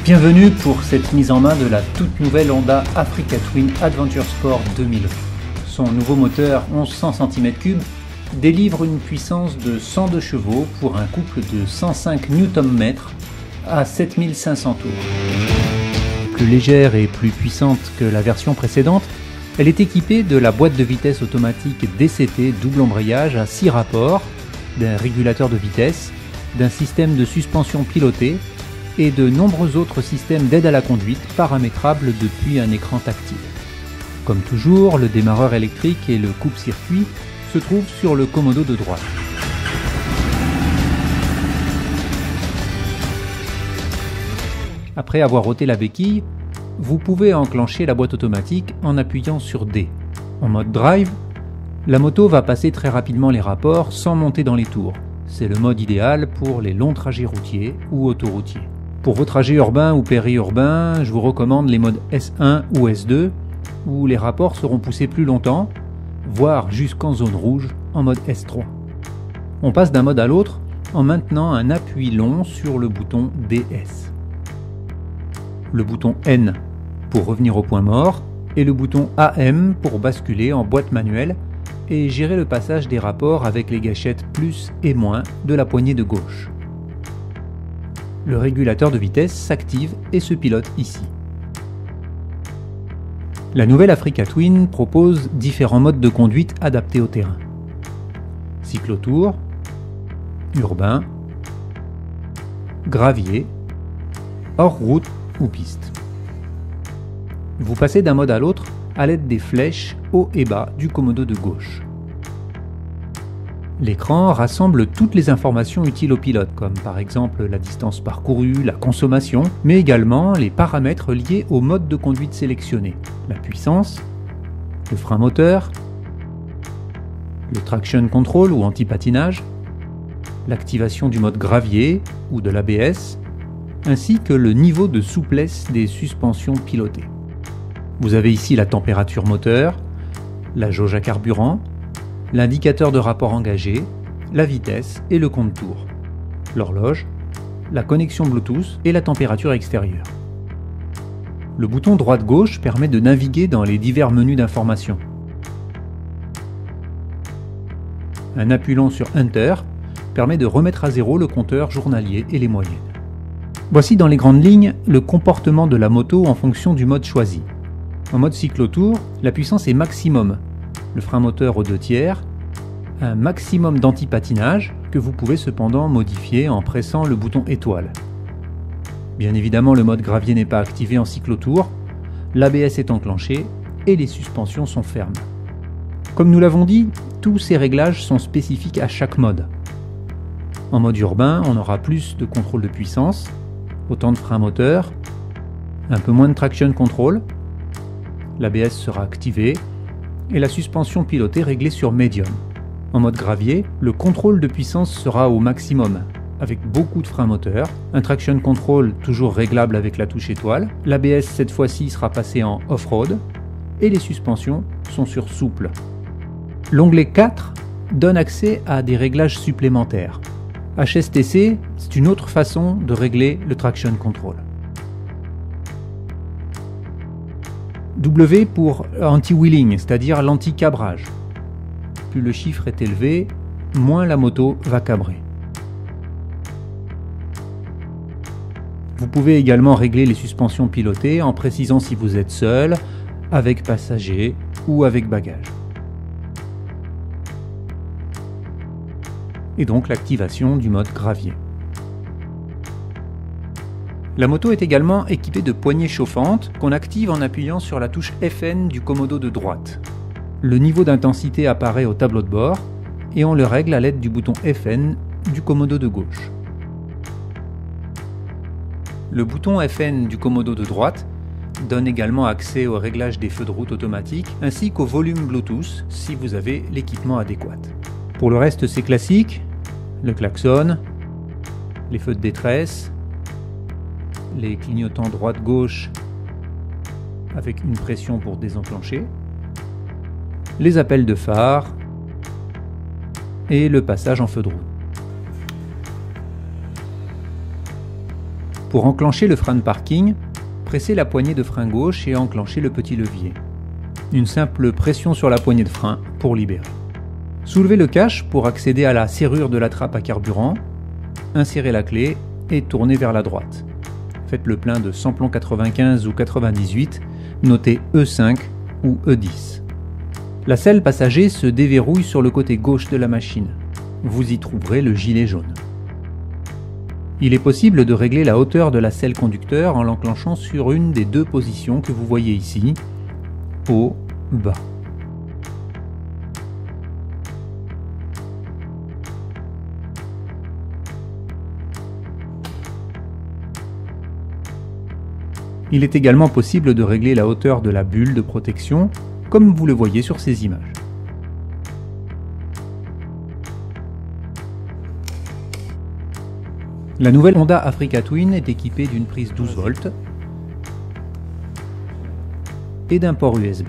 Bienvenue pour cette mise en main de la toute nouvelle Honda Africa Twin Adventure Sport 2020. Son nouveau moteur 1100 cm3 délivre une puissance de 102 chevaux pour un couple de 105 Nm à 7500 tours. Plus légère et plus puissante que la version précédente, elle est équipée de la boîte de vitesse automatique DCT double embrayage à 6 rapports, d'un régulateur de vitesse, d'un système de suspension pilotée et de nombreux autres systèmes d'aide à la conduite paramétrables depuis un écran tactile. Comme toujours, le démarreur électrique et le coupe-circuit se trouvent sur le commodo de droite. Après avoir ôté la béquille, vous pouvez enclencher la boîte automatique en appuyant sur D. En mode drive, la moto va passer très rapidement les rapports sans monter dans les tours. C'est le mode idéal pour les longs trajets routiers ou autoroutiers. Pour vos trajets urbains ou périurbains, je vous recommande les modes S1 ou S2, où les rapports seront poussés plus longtemps, voire jusqu'en zone rouge en mode S3. On passe d'un mode à l'autre en maintenant un appui long sur le bouton DS. Le bouton N pour revenir au point mort et le bouton AM pour basculer en boîte manuelle et gérer le passage des rapports avec les gâchettes plus et moins de la poignée de gauche. Le régulateur de vitesse s'active et se pilote ici. La nouvelle Africa Twin propose différents modes de conduite adaptés au terrain. Cyclotour, urbain, gravier, hors route ou piste. Vous passez d'un mode à l'autre à l'aide des flèches haut et bas du commodo de gauche. L'écran rassemble toutes les informations utiles au pilote, comme par exemple la distance parcourue, la consommation, mais également les paramètres liés au mode de conduite sélectionné, la puissance, le frein moteur, le traction control ou anti-patinage, l'activation du mode gravier ou de l'ABS, ainsi que le niveau de souplesse des suspensions pilotées. Vous avez ici la température moteur, la jauge à carburant, l'indicateur de rapport engagé, la vitesse et le compte-tours, l'horloge, la connexion Bluetooth et la température extérieure. Le bouton droite-gauche permet de naviguer dans les divers menus d'information. Un appui long sur Enter permet de remettre à zéro le compteur journalier et les moyennes. Voici dans les grandes lignes le comportement de la moto en fonction du mode choisi. En mode cyclotour, la puissance est maximum, le frein moteur aux 2/3, un maximum d'anti-patinage que vous pouvez cependant modifier en pressant le bouton étoile. Bien évidemment, le mode gravier n'est pas activé en cyclotour, l'ABS est enclenché et les suspensions sont fermes. Comme nous l'avons dit, tous ces réglages sont spécifiques à chaque mode. En mode urbain, on aura plus de contrôle de puissance, autant de frein moteur, un peu moins de traction control, l'ABS sera activé et la suspension pilotée réglée sur médium. En mode gravier, le contrôle de puissance sera au maximum, avec beaucoup de freins moteurs, un traction control toujours réglable avec la touche étoile, l'ABS cette fois-ci sera passé en off-road, et les suspensions sont sur souple. L'onglet 4 donne accès à des réglages supplémentaires. HSTC, c'est une autre façon de régler le traction control. W pour anti-wheeling, c'est-à-dire l'anti-cabrage. Plus le chiffre est élevé, moins la moto va cabrer. Vous pouvez également régler les suspensions pilotées en précisant si vous êtes seul, avec passager ou avec bagage. Et donc l'activation du mode gravier. La moto est également équipée de poignées chauffantes qu'on active en appuyant sur la touche FN du commodo de droite. Le niveau d'intensité apparaît au tableau de bord et on le règle à l'aide du bouton FN du commodo de gauche. Le bouton FN du commodo de droite donne également accès au réglage des feux de route automatiques ainsi qu'au volume Bluetooth si vous avez l'équipement adéquat. Pour le reste, c'est classique, le klaxon, les feux de détresse, les clignotants droite-gauche avec une pression pour désenclencher, les appels de phare et le passage en feu de route. Pour enclencher le frein de parking, pressez la poignée de frein gauche et enclenchez le petit levier. Une simple pression sur la poignée de frein pour libérer. Soulevez le cache pour accéder à la serrure de la trappe à carburant, insérez la clé et tournez vers la droite. Faites le plein de samplon 95 ou 98, notez E5 ou E10. La selle passager se déverrouille sur le côté gauche de la machine. Vous y trouverez le gilet jaune. Il est possible de régler la hauteur de la selle conducteur en l'enclenchant sur une des deux positions que vous voyez ici, haut, bas. Il est également possible de régler la hauteur de la bulle de protection, comme vous le voyez sur ces images. La nouvelle Honda Africa Twin est équipée d'une prise 12 volts et d'un port USB.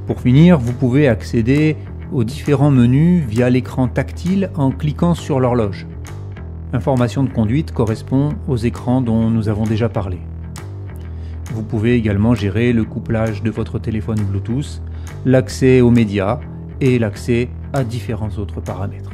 Pour finir, vous pouvez accéder aux différents menus via l'écran tactile en cliquant sur l'horloge. Information de conduite correspond aux écrans dont nous avons déjà parlé. Vous pouvez également gérer le couplage de votre téléphone Bluetooth, l'accès aux médias et l'accès à différents autres paramètres.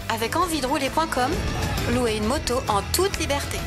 Avec enviderouler.com, louez une moto en toute liberté.